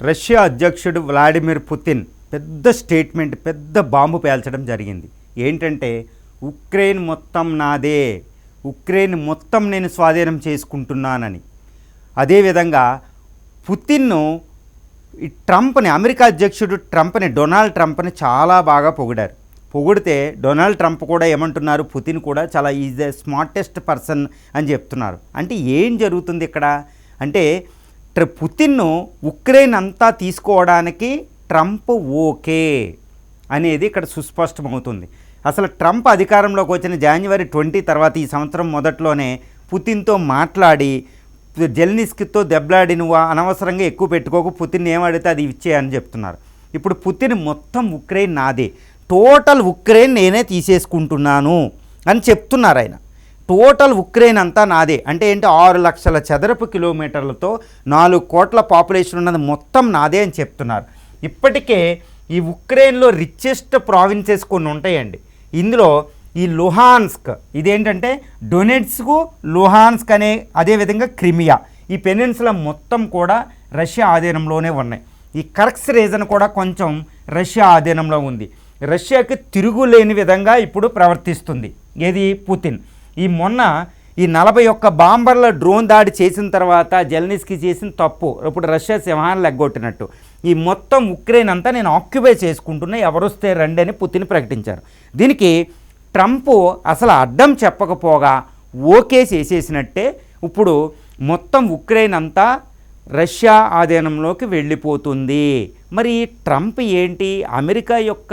Russia అధ్యక్షుడు Vladimir Putin పెద్ద statement, పెద్ద బాంబు పేల్చడం జరిగింది. ఏంటంటే ఉక్రెయిన్ మొత్తం నాదే, ఉక్రెయిన్ మొత్తం నేను స్వాధీనం చేసుకుంటున్నానని. అదేవిధంగా పుతిన్ను ఈ ట్రంప్ని, అమెరికా అధ్యక్షుడు ట్రంప్ని, డొనాల్డ్ ట్రంప్ని చాలా బాగా పొగిడారు. పొగిడితే డొనాల్డ్ ట్రంప్ కూడా ఏమంటున్నారు, పుతిన్ కూడా చాలా ఈజ్ ద స్మార్టెస్ట్ పర్సన్ అని చెప్తున్నారు. అంటే ఏం జరుగుతుంది ఇక్కడ అంటే పుతిన్ను ఉక్రెయిన్ అంతా తీసుకోవడానికి ట్రంప్ ఓకే అనేది ఇక్కడ సుస్పష్టమవుతుంది. అసలు ట్రంప్ అధికారంలోకి వచ్చిన జనవరి 20 తర్వాత ఈ సంవత్సరం మొదట్లోనే పుతిన్తో మాట్లాడి జెలెన్స్కీతో దెబ్బలాడి నువ్వు అనవసరంగా ఎక్కువ పెట్టుకోకు, పుతిన్ ఏమడితే అది ఇచ్చేయని చెప్తున్నారు. ఇప్పుడు పుతిన్ మొత్తం ఉక్రెయిన్ నాదే, టోటల్ ఉక్రెయిన్ నేనే తీసేసుకుంటున్నాను అని చెప్తున్నారు ఆయన. టోటల్ ఉక్రెయిన్ అంతా నాదే అంటే ఏంటి, 6 లక్షల చదరపు కిలోమీటర్లతో 4 కోట్ల పాపులేషన్ ఉన్నది మొత్తం నాదే అని చెప్తున్నారు. ఇప్పటికే ఈ ఉక్రెయిన్లో రిచెస్ట్ ప్రావిన్సెస్ కొన్ని ఉంటాయండి. ఇందులో ఈ లుహాన్స్క్, ఇదేంటంటే డొనెట్స్క్, లుహాన్స్క్ అనే, అదేవిధంగా క్రిమియా, ఈ పెనిన్సులా మొత్తం కూడా రష్యా ఆధీనంలోనే ఉన్నాయి. ఈ కర్క్స్ రీజన్ కూడా కొంచెం రష్యా ఆధీనంలో ఉంది. రష్యాకి తిరుగులేని విధంగా ఇప్పుడు ప్రవర్తిస్తుంది ఏది, పుతిన్. ఈ మొన్న ఈ 41 బాంబర్ల డ్రోన్ దాడి చేసిన తర్వాత జెలెన్స్కీ చేసిన తప్పు ఇప్పుడు రష్యా సింహాన్ని లెగ్గొట్టినట్టు ఈ మొత్తం ఉక్రెయిన్ అంతా నేను ఆక్యుపై చేసుకుంటున్నా, ఎవరొస్తే రండి అని పుతిన్ ప్రకటించారు. దీనికి ట్రంప్ అసలు అడ్డం చెప్పకపోగా ఓకే చేసేసినట్టే. ఇప్పుడు మొత్తం ఉక్రెయిన్ అంతా రష్యా ఆధీనంలోకి వెళ్ళిపోతుంది. మరి ట్రంప్ ఏంటి, అమెరికా యొక్క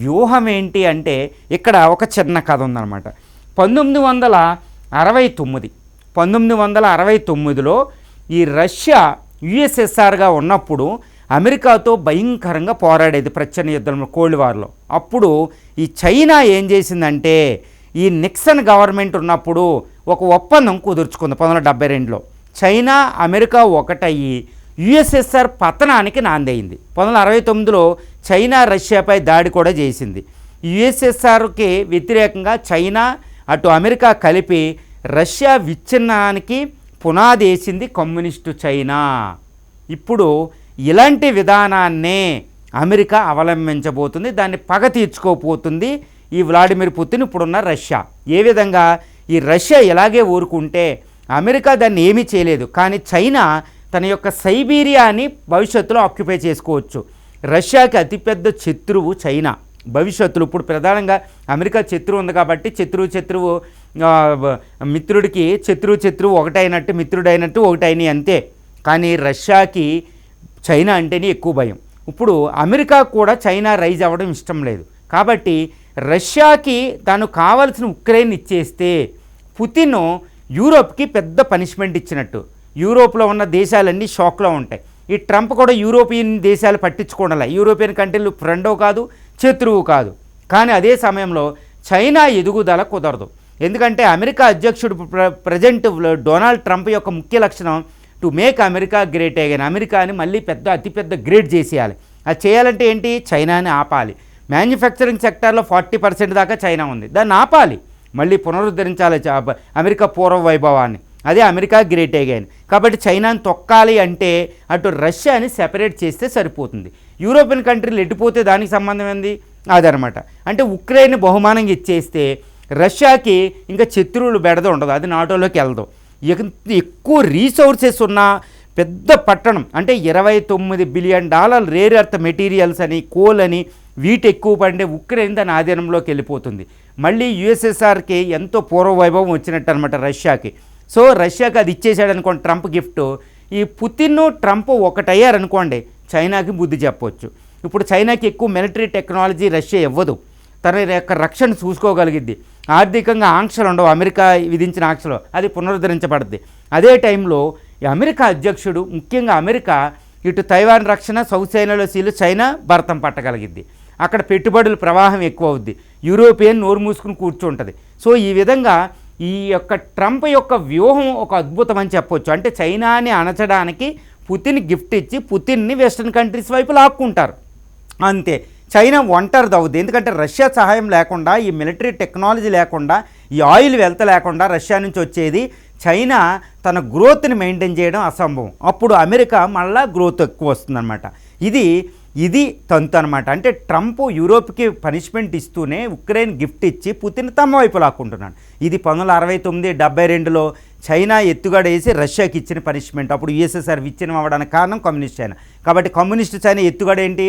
వ్యూహం ఏంటి అంటే ఇక్కడ ఒక చిన్న కథ ఉందన్నమాట. 1969లో ఈ రష్యా యుఎస్ఎస్ఆర్గా ఉన్నప్పుడు అమెరికాతో భయంకరంగా పోరాడేది ప్రచ్ఛన్న యుద్ధంలో, కోల్డ్ వార్లో. అప్పుడు ఈ చైనా ఏం చేసిందంటే ఈ నిక్సన్ గవర్నమెంట్ ఉన్నప్పుడు ఒక ఒప్పందం కుదుర్చుకుంది 1972లో. చైనా అమెరికా ఒకటయ్యి యుఎస్ఎస్ఆర్ పతనానికి నాందయింది. 1969లో చైనా రష్యాపై దాడి కూడా చేసింది. యుఎస్ఎస్ఆర్కి వ్యతిరేకంగా చైనా అటు అమెరికా కలిపి రష్యా విచ్ఛిన్నానికి పునాది వేసింది కమ్యూనిస్టు చైనా. ఇప్పుడు ఇలాంటి విధానాన్నే అమెరికా అవలంబించబోతుంది, దాన్ని పగ తీర్చుకోపోతుంది ఈ వ్లాడిమిర్ పుతిన్ ఇప్పుడున్న రష్యా. ఏ విధంగా ఈ రష్యా ఇలాగే ఊరుకుంటే అమెరికా దాన్ని ఏమీ చేయలేదు, కానీ చైనా తన యొక్క సైబీరియాని భవిష్యత్తులో ఆక్యుపై చేసుకోవచ్చు. రష్యాకి అతిపెద్ద శత్రువు చైనా భవిష్యత్తులో. ఇప్పుడు ప్రధానంగా అమెరికా శత్రువు ఉంది కాబట్టి శత్రువు మిత్రుడికి శత్రువు ఒకటైనట్టు మిత్రుడైనట్టు ఒకటైనవి అంతే. కానీ రష్యాకి చైనా అంటేనే ఎక్కువ భయం. ఇప్పుడు అమెరికా కూడా చైనా రైజ్ అవ్వడం ఇష్టం లేదు. కాబట్టి రష్యాకి తాను కావాల్సిన ఉక్రెయిన్ ఇచ్చేస్తే పుతిన్ యూరోప్కి పెద్ద పనిష్మెంట్ ఇచ్చినట్టు. యూరోప్లో ఉన్న దేశాలన్నీ షాక్లో ఉంటాయి. ఈ ట్రంప్ కూడా యూరోపియన్ దేశాలు పట్టించుకోవడంలా, యూరోపియన్ కంట్రీలు ఫ్రెండో కాదు శత్రువు కాదు. కానీ అదే సమయంలో చైనా ఎదుగుదల కుదరదు. ఎందుకంటే అమెరికా అధ్యక్షుడు ప్రజెంట్ డొనాల్డ్ ట్రంప్ యొక్క ముఖ్య లక్షణం to make America great again, అమెరికాని మళ్ళీ అతిపెద్ద గ్రేట్ చేసేయాలి. అది చేయాలంటే ఏంటి, చైనాని ఆపాలి. మ్యానుఫ్యాక్చరింగ్ సెక్టార్లో 40% దాకా చైనా ఉంది, దాన్ని ఆపాలి, మళ్ళీ పునరుద్ధరించాలి అమెరికా పూర్వ వైభవాన్ని. అదే అమెరికా గ్రేట్ అగైన్. కాబట్టి చైనాని తొక్కాలి అంటే అటు రష్యాని సెపరేట్ చేస్తే సరిపోతుంది. యూరోపియన్ కంట్రీలు ఎట్టిపోతే దానికి సంబంధం ఏంది, అదనమాట. అంటే ఉక్రెయిన్ బహుమానంగా ఇచ్చేస్తే రష్యాకి ఇంకా శత్రువులు బెడద ఉండదు, అది నాటోలోకి వెళ్దాం. ఎక్కువ రీసోర్సెస్ ఉన్న పెద్ద పట్టణం అంటే $29 బిలియన్ రేర్ ఎర్త్ మెటీరియల్స్ అని, కోల్ అని, వీటి ఎక్కువ పడే ఉక్రెయిన్ దాని ఆధీనంలోకి వెళ్ళిపోతుంది. మళ్ళీ యుఎస్ఎస్ఆర్కి ఎంతో పూర్వవైభవం వచ్చినట్టు అనమాట రష్యాకి. సో రష్యాకి అది ఇచ్చేసాడనుకోండి ట్రంప్ గిఫ్ట్. ఈ పుతిన్ ట్రంప్ ఒకటయ్యారనుకోండి చైనాకి బుద్ధి చెప్పవచ్చు. ఇప్పుడు చైనాకి ఎక్కువ మిలిటరీ టెక్నాలజీ రష్యా ఇవ్వదు, తన యొక్క రక్షణ చూసుకోగలిగిద్ది. ఆర్థికంగా ఆంక్షలు ఉండవు, అమెరికా విధించిన ఆంక్షలు, అది పునరుద్ధరించబడుద్ది. అదే టైంలో ఈ అమెరికా అధ్యక్షుడు, ముఖ్యంగా అమెరికా ఇటు తైవాన్ రక్షణ, సౌత్ చైనాలో చైనా భరతం పట్టగలిగిద్ది. అక్కడ పెట్టుబడుల ప్రవాహం ఎక్కువ అవుద్ది, యూరోపియన్ నోరు మూసుకుని కూర్చుంటుంది. సో ఈ విధంగా ఈ యొక్క ట్రంప్ యొక్క వ్యూహం ఒక అద్భుతం అని చెప్పొచ్చు. అంటే చైనాని అణచడానికి పుతిన్ గిఫ్ట్ ఇచ్చి పుతిన్ని వెస్ట్రన్ కంట్రీస్ వైపు లాక్కుంటారు అంతే. చైనా ఒంటరిది అవుద్ది, ఎందుకంటే రష్యా సహాయం లేకుండా, ఈ మిలిటరీ టెక్నాలజీ లేకుండా, ఈ ఆయిల్ వెల్త్ లేకుండా రష్యా నుంచి వచ్చేది చైనా తన గ్రోత్ని మెయింటైన్ చేయడం అసంభవం. అప్పుడు అమెరికా మళ్ళా గ్రోత్ ఎక్కువ వస్తుందన్నమాట. ఇది తంతు అనమాట. అంటే ట్రంప్ యూరోప్కి పనిష్మెంట్ ఇస్తూనే ఉక్రెయిన్ గిఫ్ట్ ఇచ్చి పుతిన్ తమ వైపు లాక్కుంటున్నాడు. ఇది 1969-72లో చైనా ఎత్తుగడ వేసి రష్యాకి ఇచ్చిన పనిష్మెంట్. అప్పుడు యుఎస్ఎస్ఆర్ విచ్ఛిన్నం అవ్వడానికి కారణం కమ్యూనిస్ట్ చైనా. కాబట్టి కమ్యూనిస్ట్ చైనా ఎత్తుగడ ఏంటి?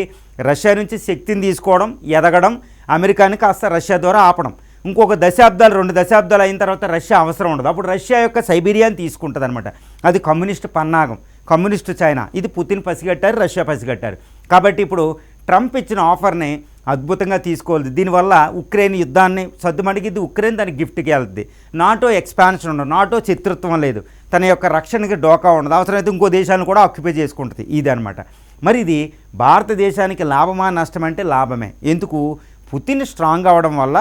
రష్యా నుంచి శక్తిని తీసుకోవడం, ఎదగడం, అమెరికాని కాస్త రష్యా ద్వారా ఆపడం. ఇంకొక 2 దశాబ్దాలు అయిన తర్వాత రష్యా అవసరం ఉండదు. అప్పుడు రష్యా యొక్క సైబీరియాని తీసుకుంటుంది అనమాట. అది కమ్యూనిస్ట్ పన్నాగం, కమ్యూనిస్ట్ చైనా. ఇది పుతిన్ పసిగట్టారు, రష్యా పసిగట్టారు. కాబట్టి ఇప్పుడు ట్రంప్ ఇచ్చిన ఆఫర్ని అద్భుతంగా తీసుకోవాలి. దీనివల్ల ఉక్రెయిన్ యుద్ధాన్ని సద్దుమణిగిద్ది. ఉక్రెయిన్ దానికి గిఫ్ట్కి వెళ్తుంది. నాటో ఎక్స్పాన్షన్ ఉండదు, నాటో చిత్రత్వం లేదు, తన యొక్క రక్షణకి డోకా ఉండదు. అవసరమైతే ఇంకో దేశాలను కూడా ఆక్యుపై చేసుకుంటుంది. ఇది అనమాట. మరి ఇది భారతదేశానికి లాభమా నష్టం అంటే లాభమే. ఎందుకు? పుతిన్ స్ట్రాంగ్ అవ్వడం వల్ల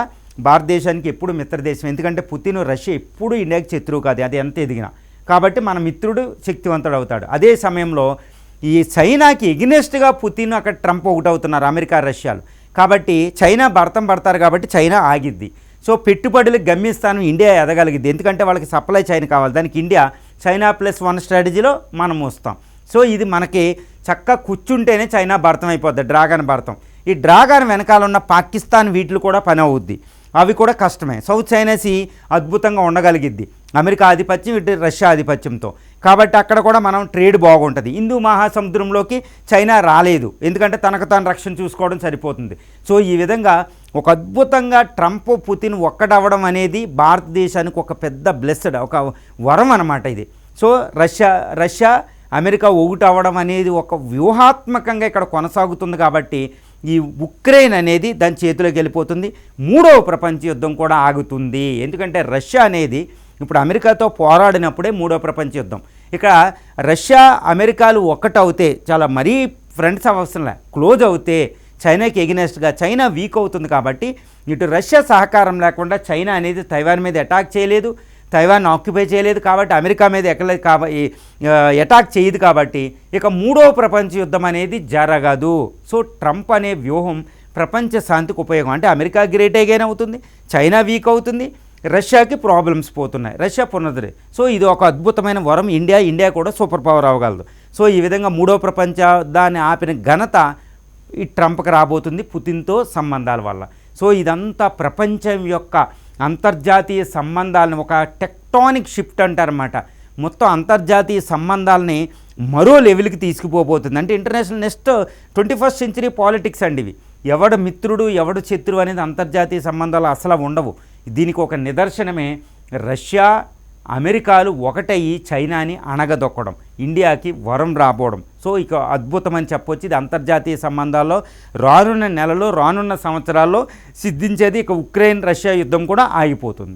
భారతదేశానికి ఎప్పుడు మిత్రదేశం. ఎందుకంటే పుతిన్ రష్యా ఎప్పుడు ఇండియాకి శత్రువు కాదు, అది ఎంత ఎదిగినా. కాబట్టి మన మిత్రుడు శక్తివంతుడు అవుతాడు. అదే సమయంలో ఈ చైనాకి ఎగ్నెస్ట్గా పుతిన్ అక్కడ ట్రంప్ ఒకటవుతున్నారు, అమెరికా రష్యాలు. కాబట్టి చైనా పడతారు కాబట్టి చైనా ఆగిద్ది. సో పెట్టుబడులకు గమ్యస్థానం ఇండియా ఎదగలిగిద్ది. ఎందుకంటే వాళ్ళకి సప్లై చైనా కావాలి. దానికి ఇండియా చైనా +1 స్ట్రాటజీలో మనం వస్తాం. సో ఇది మనకి చక్కగా కూర్చుంటేనే చైనా భర్తం అయిపోద్ది, డ్రాగన్ భర్తం. ఈ డ్రాగన్ వెనకాల ఉన్న పాకిస్తాన్ వీటిలు కూడా పని అవుద్ది. అవి కూడా కష్టమే. సౌత్ చైనా సీ అద్భుతంగా ఉండగలిగిద్ది అమెరికా ఆధిపత్యం, ఇటు రష్యా ఆధిపత్యంతో. కాబట్టి అక్కడ కూడా మనం ట్రేడ్ బాగుంటుంది. హిందూ మహాసముద్రంలోకి చైనా రాలేదు, ఎందుకంటే తనకు తాను రక్షణ చూసుకోవడం సరిపోతుంది. సో ఈ విధంగా ఒక అద్భుతంగా ట్రంప్ పుతిన్ ఒక్కడవ్వడం అనేది భారతదేశానికి ఒక పెద్ద బ్లెస్డ్, ఒక వరం అన్నమాట ఇది. సో రష్యా అమెరికా ఒకటవ్వడం అనేది ఒక వ్యూహాత్మకంగా ఇక్కడ కొనసాగుతుంది. కాబట్టి ఈ ఉక్రెయిన్ అనేది దాని చేతిలోకి వెళ్ళిపోతుంది. 3వ ప్రపంచ యుద్ధం కూడా ఆగుతుంది. ఎందుకంటే రష్యా అనేది ఇప్పుడు అమెరికాతో పోరాడినప్పుడే 3వ ప్రపంచ యుద్ధం. ఇక రష్యా అమెరికాలు ఒకటవుతే, చాలా మరీ ఫ్రెండ్స్ అవసరంలే, క్లోజ్ అవుతే చైనాకి ఎగినెస్ట్గా చైనా వీక్ అవుతుంది. కాబట్టి ఇటు రష్యా సహకారం లేకుండా చైనా అనేది తైవాన్ మీద అటాక్ చేయలేదు, తైవాన్ ఆక్యుపై చేయలేదు. కాబట్టి అమెరికా మీద అటాక్ చేయదు. కాబట్టి ఇక 3వ ప్రపంచ యుద్ధం అనేది జరగదు. సో ట్రంప్ అనే వ్యూహం ప్రపంచ శాంతికి ఉపయోగం. అంటే అమెరికా గ్రేట్ అగైన్ అవుతుంది, చైనా వీక్ అవుతుంది, రష్యాకి ప్రాబ్లమ్స్ పోతున్నాయి, రష్యా పునరుద్ధరి. సో ఇది ఒక అద్భుతమైన వరం. ఇండియా కూడా సూపర్ పవర్ అవ్వగలదు. సో ఈ విధంగా 3వ ప్రపంచ యుద్ధాన్ని ఆపిన ఘనత ఈ ట్రంప్కి రాబోతుంది పుతిన్తో సంబంధాల వల్ల. సో ఇదంతా ప్రపంచం యొక్క అంతర్జాతీయ సంబంధాలను ఒక టెక్టానిక్ షిఫ్ట్ అంటారన్నమాట. మొత్తం అంతర్జాతీయ సంబంధాలని మరో లెవెల్కి తీసుకుపోబోతుంది. అంటే international next 21st century politics అండి ఇవి. ఎవడు మిత్రుడు ఎవడు శత్రువు అనేది అంతర్జాతీయ సంబంధాలు అసలు ఉండవు. దీనికి ఒక నిదర్శనమే రష్యా అమెరికాలు ఒకటయ్యి చైనాని అణగదొక్కడం, ఇండియాకి వరం రాబోవడం. సో ఇక అద్భుతం అని చెప్పొచ్చు. ఇది అంతర్జాతీయ సంబంధాల్లో రానున్న నెలలో, రానున్న సంవత్సరాల్లో సిద్ధించేది. ఇక ఉక్రెయిన్ రష్యా యుద్ధం కూడా ఆగిపోతుంది.